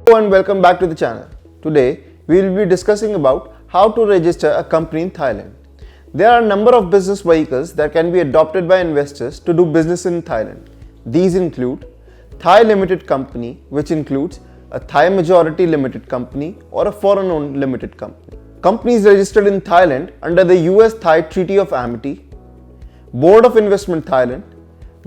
Hello and welcome back to the channel. Today we will be discussing about how to register a company in Thailand. There are a number of business vehicles that can be adopted by investors to do business in Thailand. These include Thai Limited Company, which includes a Thai majority limited company or a foreign owned limited company. Companies registered in Thailand under the US-Thai Treaty of Amity, Board of Investment Thailand,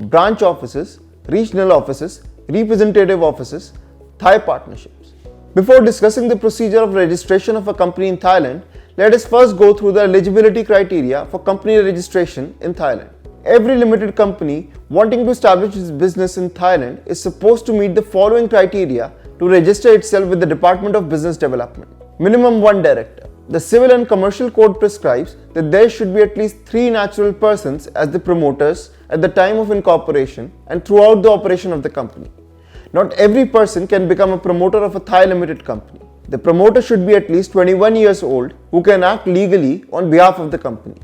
branch offices, regional offices, representative offices, Thai partnerships. Before discussing the procedure of registration of a company in Thailand, let us first go through the eligibility criteria for company registration in Thailand. Every limited company wanting to establish its business in Thailand is supposed to meet the following criteria to register itself with the Department of Business Development. Minimum 1 director. The Civil and Commercial Code prescribes that there should be at least 3 natural persons as the promoters at the time of incorporation and throughout the operation of the company. Not every person can become a promoter of a Thai limited company. The promoter should be at least 21 years old who can act legally on behalf of the company.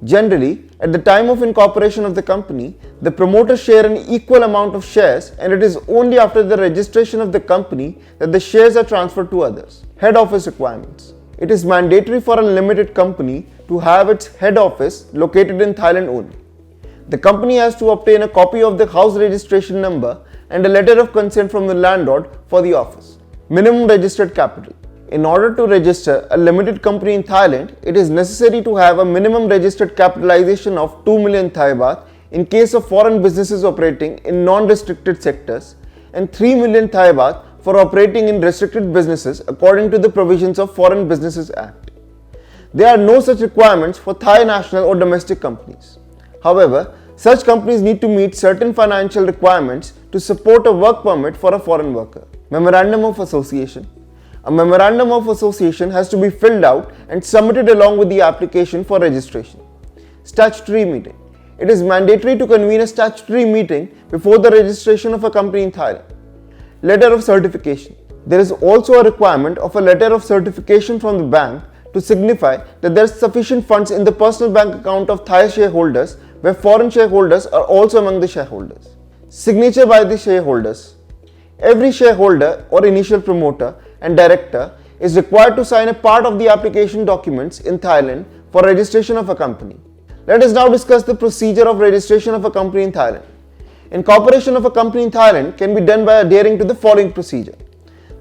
Generally, at the time of incorporation of the company, the promoters share an equal amount of shares, and it is only after the registration of the company that the shares are transferred to others. Head office requirements. It is mandatory for a limited company to have its head office located in Thailand only. The company has to obtain a copy of the house registration number and a letter of consent from the landlord for the office. Minimum registered capital. In order to register a limited company in Thailand, it is necessary to have a minimum registered capitalization of 2 million Thai baht in case of foreign businesses operating in non-restricted sectors and 3 million Thai baht for operating in restricted businesses according to the provisions of Foreign Businesses Act. There are no such requirements for Thai national or domestic companies. However, such companies need to meet certain financial requirements to support a work permit for a foreign worker. Memorandum of Association. A memorandum of association has to be filled out and submitted along with the application for registration. Statutory meeting. It is mandatory to convene a statutory meeting before the registration of a company in Thailand. Letter of certification. There is also a requirement of a letter of certification from the bank to signify that there is sufficient funds in the personal bank account of Thai shareholders where foreign shareholders are also among the shareholders. Signature by the shareholders. Every shareholder or initial promoter and director is required to sign a part of the application documents in Thailand for registration of a company. Let us now discuss the procedure of registration of a company in Thailand. Incorporation of a company in Thailand can be done by adhering to the following procedure.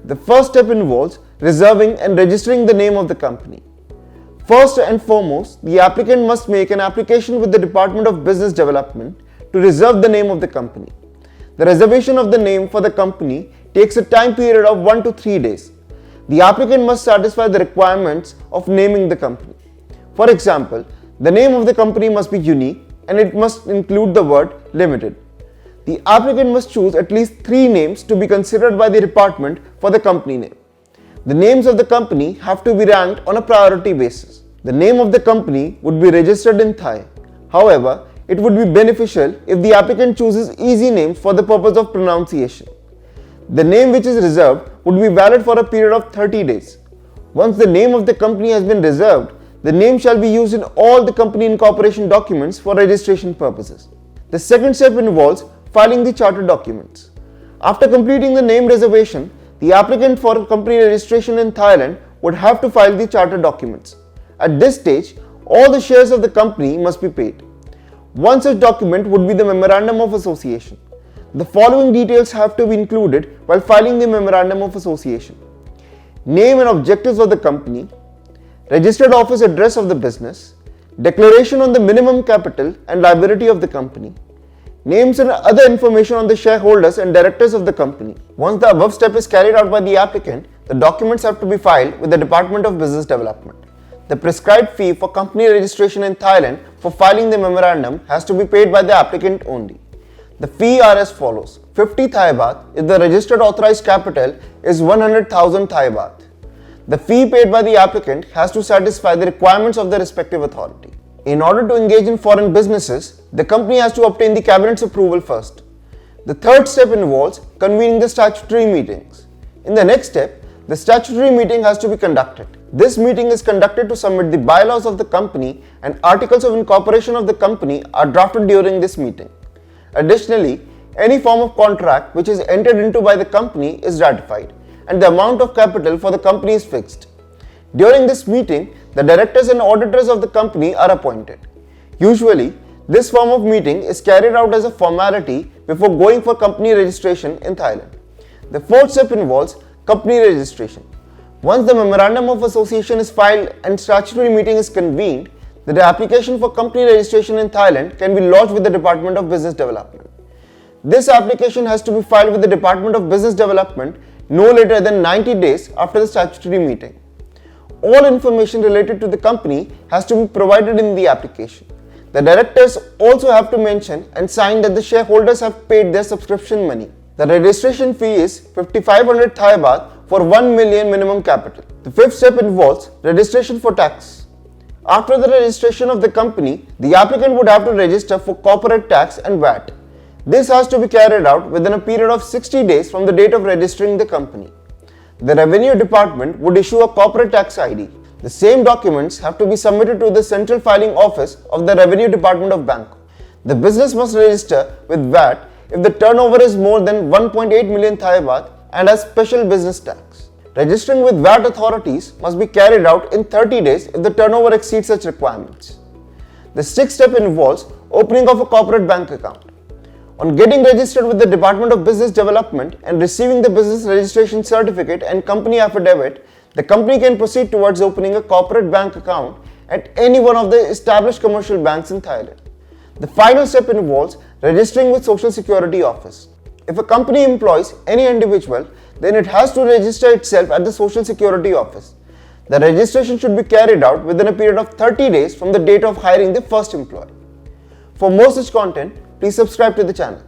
The first step involves reserving and registering the name of the company. First and foremost, the applicant must make an application with the Department of Business Development to reserve the name of the company. The reservation of the name for the company takes a time period of 1 to 3 days. The applicant must satisfy the requirements of naming the company. For example, the name of the company must be unique and it must include the word limited. The applicant must choose at least 3 names to be considered by the department for the company name. The names of the company have to be ranked on a priority basis. The name of the company would be registered in Thai. However, it would be beneficial if the applicant chooses easy names for the purpose of pronunciation. The name which is reserved would be valid for a period of 30 days. Once the name of the company has been reserved, the name shall be used in all the company incorporation documents for registration purposes. The second step involves filing the charter documents. After completing the name reservation, the applicant for company registration in Thailand would have to file the charter documents. At this stage, all the shares of the company must be paid. One such document would be the Memorandum of Association. The following details have to be included while filing the Memorandum of Association. Name and objectives of the company, registered office address of the business, declaration on the minimum capital and liability of the company, names and other information on the shareholders and directors of the company. Once the above step is carried out by the applicant, the documents have to be filed with the Department of Business Development. The prescribed fee for company registration in Thailand for filing the memorandum has to be paid by the applicant only. The fee are as follows. 50 Thai baht if the registered authorized capital is 100,000 Thai baht. The fee paid by the applicant has to satisfy the requirements of the respective authority. In order to engage in foreign businesses, the company has to obtain the cabinet's approval first. The third step involves convening the statutory meetings. In the next step, the statutory meeting has to be conducted. This meeting is conducted to submit the bylaws of the company, and articles of incorporation of the company are drafted during this meeting. Additionally, any form of contract which is entered into by the company is ratified, and the amount of capital for the company is fixed. During this meeting, the directors and auditors of the company are appointed. Usually, this form of meeting is carried out as a formality before going for company registration in Thailand. The fourth step involves company registration. Once the Memorandum of Association is filed and statutory meeting is convened, the application for company registration in Thailand can be lodged with the Department of Business Development. This application has to be filed with the Department of Business Development no later than 90 days after the statutory meeting. All information related to the company has to be provided in the application. The directors also have to mention and sign that the shareholders have paid their subscription money. The registration fee is 5500 Thai baht for 1 million minimum capital. The fifth step involves registration for tax. After the registration of the company, the applicant would have to register for corporate tax and VAT. This has to be carried out within a period of 60 days from the date of registering the company. The Revenue Department would issue a corporate tax ID. The same documents have to be submitted to the Central Filing Office of the Revenue Department of Bangkok. The business must register with VAT if the turnover is more than 1.8 million Thai baht and has special business tax. Registering with VAT authorities must be carried out in 30 days if the turnover exceeds such requirements. The sixth step involves opening of a corporate bank account. On getting registered with the Department of Business Development and receiving the business registration certificate and company affidavit, the company can proceed towards opening a corporate bank account at any one of the established commercial banks in Thailand. The final step involves registering with Social Security Office. If a company employs any individual, then it has to register itself at the Social Security Office. The registration should be carried out within a period of 30 days from the date of hiring the first employee. For more such content, please subscribe to the channel.